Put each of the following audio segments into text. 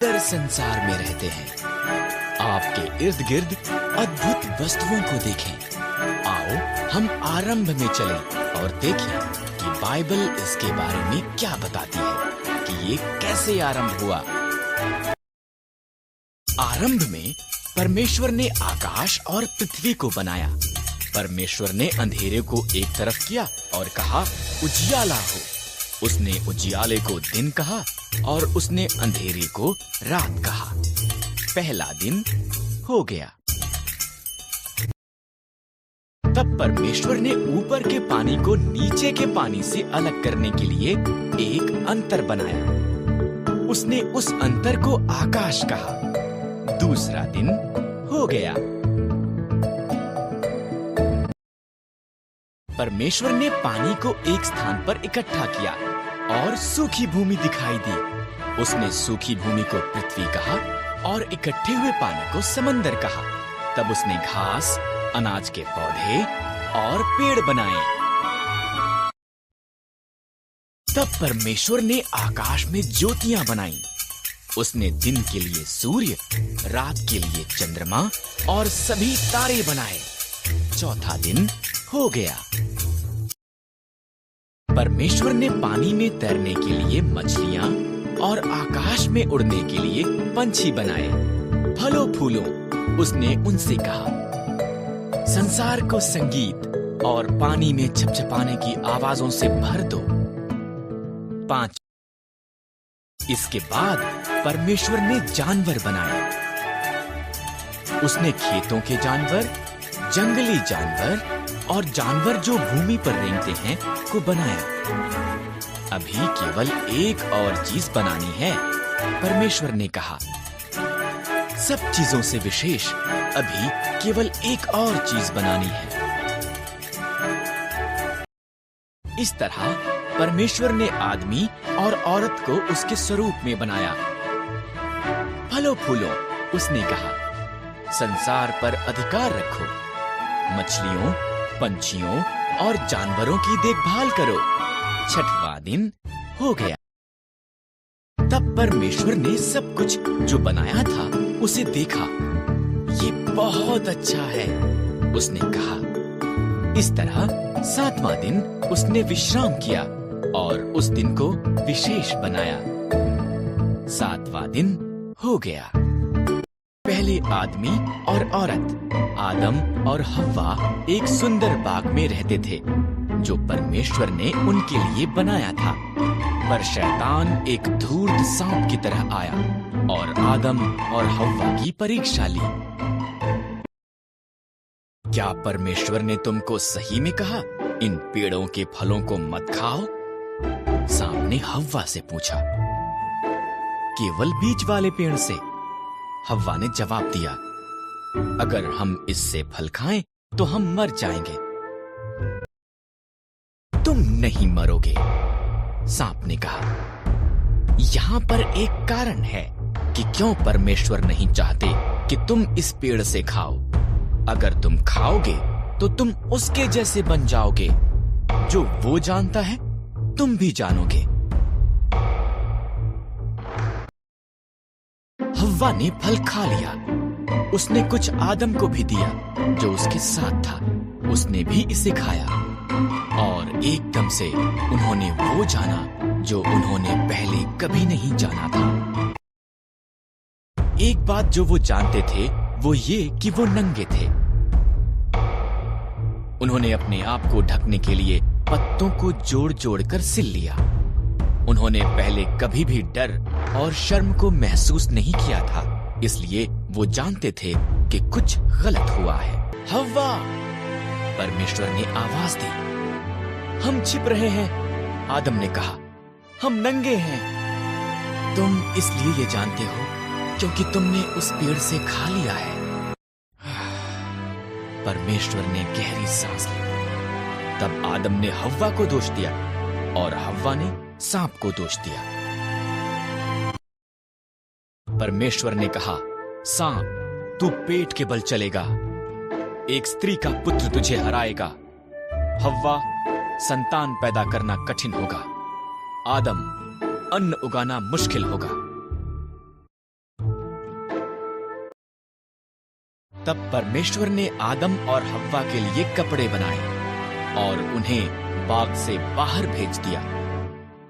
सुंदर संसार में रहते हैं। आपके इर्द गिर्द अद्भुत वस्तुओं को देखें। आओ हम आरंभ में चलें और देखें कि बाइबल इसके बारे में क्या बताती है कि ये कैसे आरंभ हुआ। आरंभ में परमेश्वर ने आकाश और पृथ्वी को बनाया। परमेश्वर ने अंधेरे को एक तरफ किया और कहा उजियाला हो। उसने उजियाले को दिन कहा और उसने अंधेरे को रात कहा। पहला दिन हो गया। तब परमेश्वर ने ऊपर के पानी को नीचे के पानी से अलग करने के लिए एक अंतर बनाया। उसने उस अंतर को आकाश कहा। दूसरा दिन हो गया। परमेश्वर ने पानी को एक स्थान पर इकट्ठा किया और सूखी भूमि दिखाई दी। उसने सूखी भूमि को पृथ्वी कहा और इकट्ठे हुए पानी को समंदर कहा। तब उसने घास, अनाज के पौधे और पेड़ बनाए। तब परमेश्वर ने आकाश में ज्योतियां बनाई। उसने दिन के लिए सूर्य, रात के लिए चंद्रमा और सभी तारे बनाए। चौथा दिन हो गया। परमेश्वर ने पानी में तैरने के लिए मछलियां और आकाश में उड़ने के लिए पंछी बनाए। फलों फूलों उसने उनसे कहा संसार को संगीत और पानी में छपछपाने की आवाजों से भर दो। 5 इसके बाद परमेश्वर ने जानवर बनाए। उसने खेतों के जानवर, जंगली जानवर और जानवर जो भूमि पर रेंगते हैं को बनाया। अभी केवल एक और चीज बनानी है। परमेश्वर ने कहा सब चीजों से विशेष अभी केवल एक और चीज बनानी है। इस तरह परमेश्वर ने आदमी और औरत को उसके स्वरूप में बनाया। फलों फूलों उसने कहा संसार पर अधिकार रखो। मछलियों, पंछियों और जानवरों की देखभाल करो। 6वां दिन हो गया। तब परमेश्वर ने सब कुछ जो बनाया था उसे देखा। ये बहुत अच्छा है, उसने कहा। इस तरह 7वां दिन उसने विश्राम किया और उस दिन को विशेष बनाया। 7वां दिन हो गया। पहले आदमी और औरत, आदम और हव्वा एक सुंदर बाग में रहते थे जो परमेश्वर ने उनके लिए बनाया था। पर शैतान एक धूर्त सांप की तरह आया और आदम और हव्वा की परीक्षा ली। क्या परमेश्वर ने तुमको सही में कहा इन पेड़ों के फलों को मत खाओ? सांप ने हव्वा से पूछा। केवल बीज वाले पेड़ से, हव्वा ने जवाब दिया। अगर हम इससे फल खाएं तो हम मर जाएंगे। तुम नहीं मरोगे, सांप ने कहा। यहाँ पर एक कारण है कि क्यों परमेश्वर नहीं चाहते कि तुम इस पेड़ से खाओ। अगर तुम खाओगे तो तुम उसके जैसे बन जाओगे। जो वो जानता है तुम भी जानोगे। हव्वा ने फल खा लिया। उसने कुछ आदम को भी दिया जो उसके साथ था। उसने भी इसे खाया और एकदम से उन्होंने वो जाना जो उन्होंने पहले कभी नहीं जाना था। एक बात जो वो जानते थे वो ये कि वो नंगे थे। उन्होंने अपने आप को ढकने के लिए पत्तों को जोड़ जोड़ कर सिल लिया। उन्होंने पहले कभी भी डर और शर्म को महसूस नहीं किया था, इसलिए वो जानते थे कि कुछ गलत हुआ है। हव्वा, परमेश्वर ने आवाज दी। हम छिप रहे हैं, आदम ने कहा। हम नंगे हैं। तुम इसलिए ये जानते हो क्योंकि तुमने उस पेड़ से खा लिया है। परमेश्वर ने गहरी सांस ली। तब आदम ने हव्वा को दोष दिया और हव्वा ने सांप को दोष दिया। परमेश्वर ने कहा, सांप, तू पेट के बल चलेगा। एक स्त्री का पुत्र तुझे हराएगा। हव्वा, संतान पैदा करना कठिन होगा। आदम, अन्न उगाना मुश्किल होगा। तब परमेश्वर ने आदम और हव्वा के लिए कपड़े बनाए और उन्हें बाग से बाहर भेज दिया।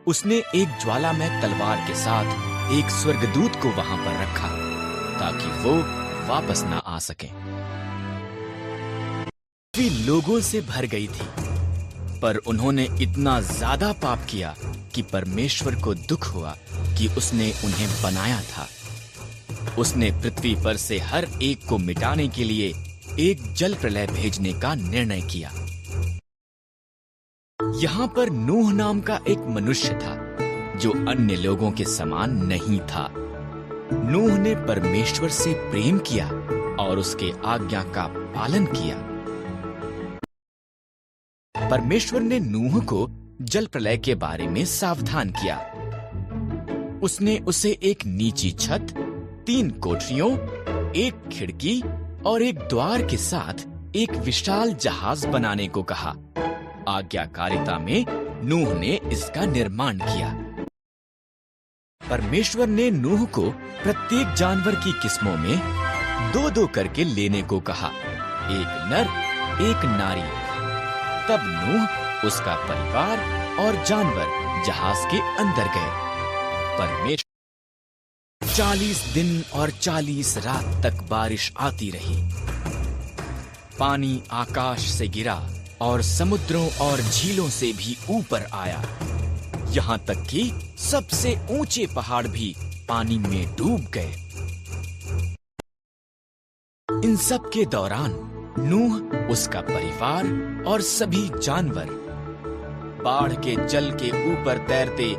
उसने एक ज्वालामय तलवार के साथ एक स्वर्गदूत को वहां पर रखा ताकि वो वापस ना आ सके। पृथ्वी लोगों से भर गई थी, पर उन्होंने इतना ज्यादा पाप किया कि परमेश्वर को दुख हुआ कि उसने उन्हें बनाया था। उसने पृथ्वी पर से हर एक को मिटाने के लिए एक जल प्रलय भेजने का निर्णय किया। यहाँ पर नूह नाम का एक मनुष्य था जो अन्य लोगों के समान नहीं था। नूह ने परमेश्वर से प्रेम किया और उसके आज्ञा का पालन किया। परमेश्वर ने नूह को जल प्रलय के बारे में सावधान किया। उसने उसे एक नीची छत, 3 कोठरियों, एक खिड़की और एक द्वार के साथ एक विशाल जहाज बनाने को कहा। आज्ञाकारिता में नूह ने इसका निर्माण किया। परमेश्वर ने नूह को प्रत्येक जानवर की किस्मों में 2-2 करके लेने को कहा, एक नर, एक नारी। तब नूह, उसका परिवार और जानवर जहाज के अंदर गए। परमेश्वर 40 दिन और 40 रात तक बारिश आती रही। पानी आकाश से गिरा और समुद्रों और झीलों से भी ऊपर आया, यहाँ तक कि सबसे ऊंचे पहाड़ भी पानी में डूब गए। इन सब के दौरान नूह, उसका परिवार और सभी जानवर बाढ़ के जल के ऊपर तैरते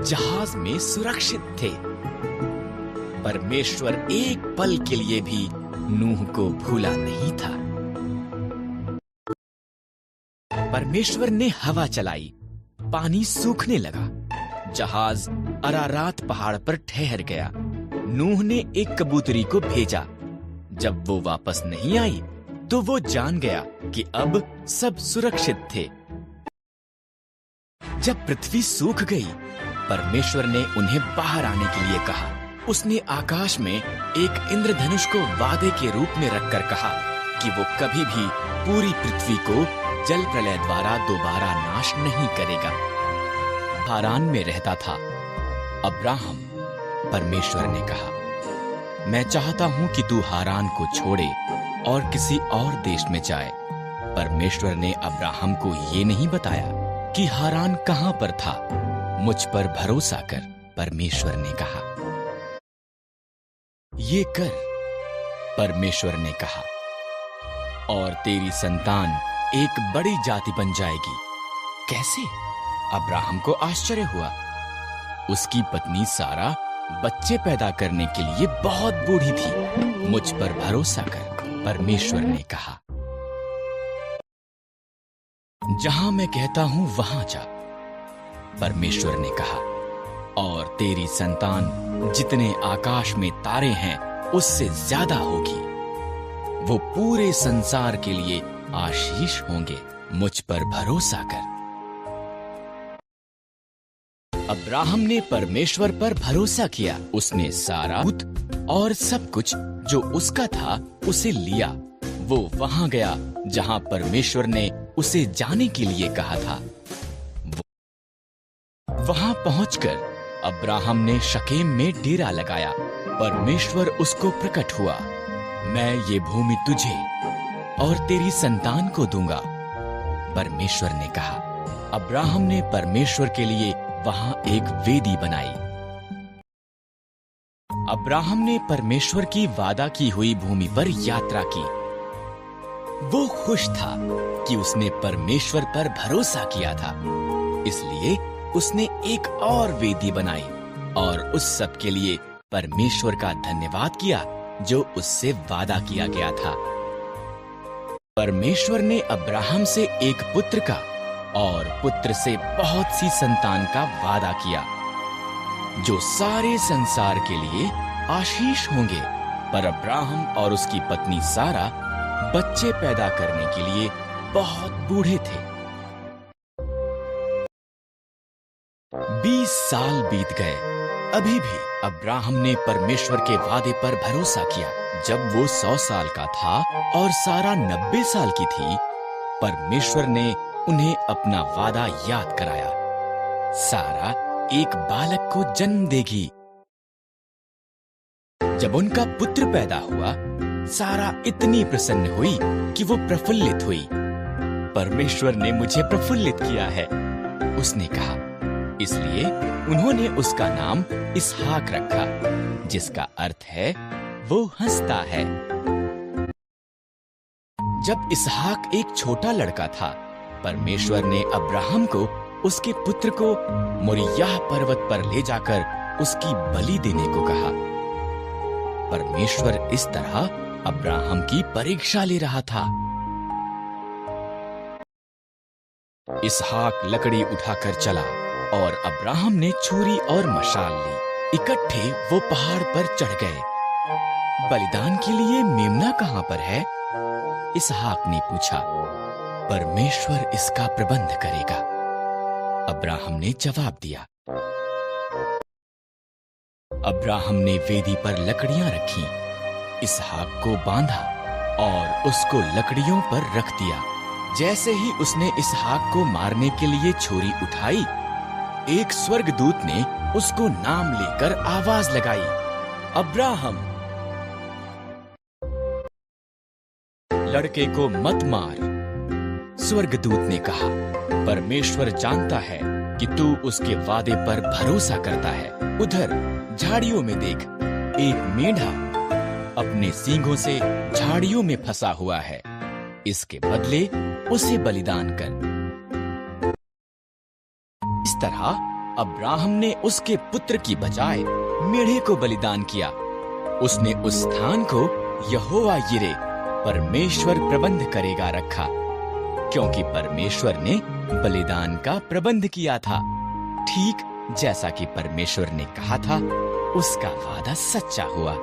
जहाज में सुरक्षित थे। परमेश्वर एक पल के लिए भी नूह को भूला नहीं था। परमेश्वर ने हवा चलाई, पानी सूखने लगा, जहाज अरारात पहाड़ पर ठहर गया। नूह ने एक कबूतरी को भेजा। जब वो वापस नहीं आई तो वो जान गया कि अब सब सुरक्षित थे। जब पृथ्वी सूख गई, परमेश्वर ने उन्हें बाहर आने के लिए कहा। उसने आकाश में एक इंद्रधनुष को वादे के रूप में रखकर कहा कि वो कभी भी पूरी पृथ्वी को जल प्रलय द्वारा दोबारा नाश नहीं करेगा। हारान में रहता था अब्राहम। परमेश्वर ने कहा, मैं चाहता हूं कि तू हारान को छोड़े और किसी और देश में जाए। परमेश्वर ने अब्राहम को ये नहीं बताया कि हारान कहां पर था। मुझ पर भरोसा कर, परमेश्वर ने कहा। ये कर, परमेश्वर ने कहा, और तेरी संतान एक बड़ी जाति बन जाएगी। कैसे? अब्राहम को आश्चर्य हुआ। उसकी पत्नी सारा बच्चे पैदा करने के लिए बहुत बूढ़ी थी। मुझ पर भरोसा कर, परमेश्वर ने कहा। जहां मैं कहता हूं वहां जा, परमेश्वर ने कहा, और तेरी संतान जितने आकाश में तारे हैं उससे ज्यादा होगी। वो पूरे संसार के लिए आशीष होंगे। मुझ पर भरोसा कर। अब्राहम ने परमेश्वर पर भरोसा किया। उसने सारा और सब कुछ जो उसका था उसे लिया। वो वहां गया जहां परमेश्वर ने उसे जाने के लिए कहा था। वहां पहुंचकर अब्राहम ने शकेम में डेरा लगाया। परमेश्वर उसको प्रकट हुआ। मैं ये भूमि तुझे और तेरी संतान को दूंगा, परमेश्वर ने कहा। अब्राहम ने परमेश्वर के लिए वहां एक वेदी बनाई। अब्राहम ने परमेश्वर की वादा की हुई भूमि पर यात्रा की। वो खुश था कि उसने परमेश्वर पर भरोसा किया था, इसलिए उसने एक और वेदी बनाई और उस सब के लिए परमेश्वर का धन्यवाद किया जो उससे वादा किया गया था। परमेश्वर ने अब्राहम से एक पुत्र का और पुत्र से बहुत सी संतान का वादा किया, जो सारे संसार के लिए आशीष होंगे। पर अब्राहम और उसकी पत्नी सारा बच्चे पैदा करने के लिए बहुत बूढ़े थे। 20 साल बीत गए। अभी भी अब्राहम ने परमेश्वर के वादे पर भरोसा किया। जब वो 100 साल का था और सारा 90 साल की थी, परमेश्वर ने उन्हें अपना वादा याद कराया। सारा एक बालक को जन्म देगी। जब उनका पुत्र पैदा हुआ, सारा इतनी प्रसन्न हुई कि वो प्रफुल्लित हुई। परमेश्वर ने मुझे प्रफुल्लित किया है, उसने कहा। इसलिए उन्होंने उसका नाम इसहाक रखा, जिसका अर्थ है वो हंसता है। जब इसहाक एक छोटा लड़का था, परमेश्वर ने अब्राहम को उसके पुत्र को मोरिय्याह पर्वत पर ले जाकर उसकी बलि देने को कहा। परमेश्वर इस तरह अब्राहम की परीक्षा ले रहा था। इसहाक लकड़ी उठाकर चला और अब्राहम ने छुरी और मशाल ली। इकट्ठे वो पहाड़ पर चढ़ गए। बलिदान के लिए मेमना कहां पर है? इसहाक ने पूछा। परमेश्वर इसका प्रबंध करेगा, अब्राहम ने जवाब दिया। अब्राहम ने वेदी पर लकड़ियां रखी, इसहाक को बांधा और उसको लकड़ियों पर रख दिया। जैसे ही उसने इसहाक को मारने के लिए छुरी उठाई, एक स्वर्गदूत ने उसको नाम लेकर आवाज लगाई, अब्राहम। लड़के को मत मार, स्वर्गदूत ने कहा। परमेश्वर जानता है कि तू उसके वादे पर भरोसा करता है। उधर झाड़ियों में देख, एक मेंढा अपने सींगों से झाड़ियों में फंसा हुआ है। इसके बदले उसे बलिदान कर। इस तरह अब्राहम ने उसके पुत्र की बजाय मेढ़े को बलिदान किया। उसने उस स्थान को यहोवा यिरे, परमेश्वर प्रबंध करेगा, रखा, क्योंकि परमेश्वर ने बलिदान का प्रबंध किया था। ठीक जैसा कि परमेश्वर ने कहा था, उसका वादा सच्चा हुआ।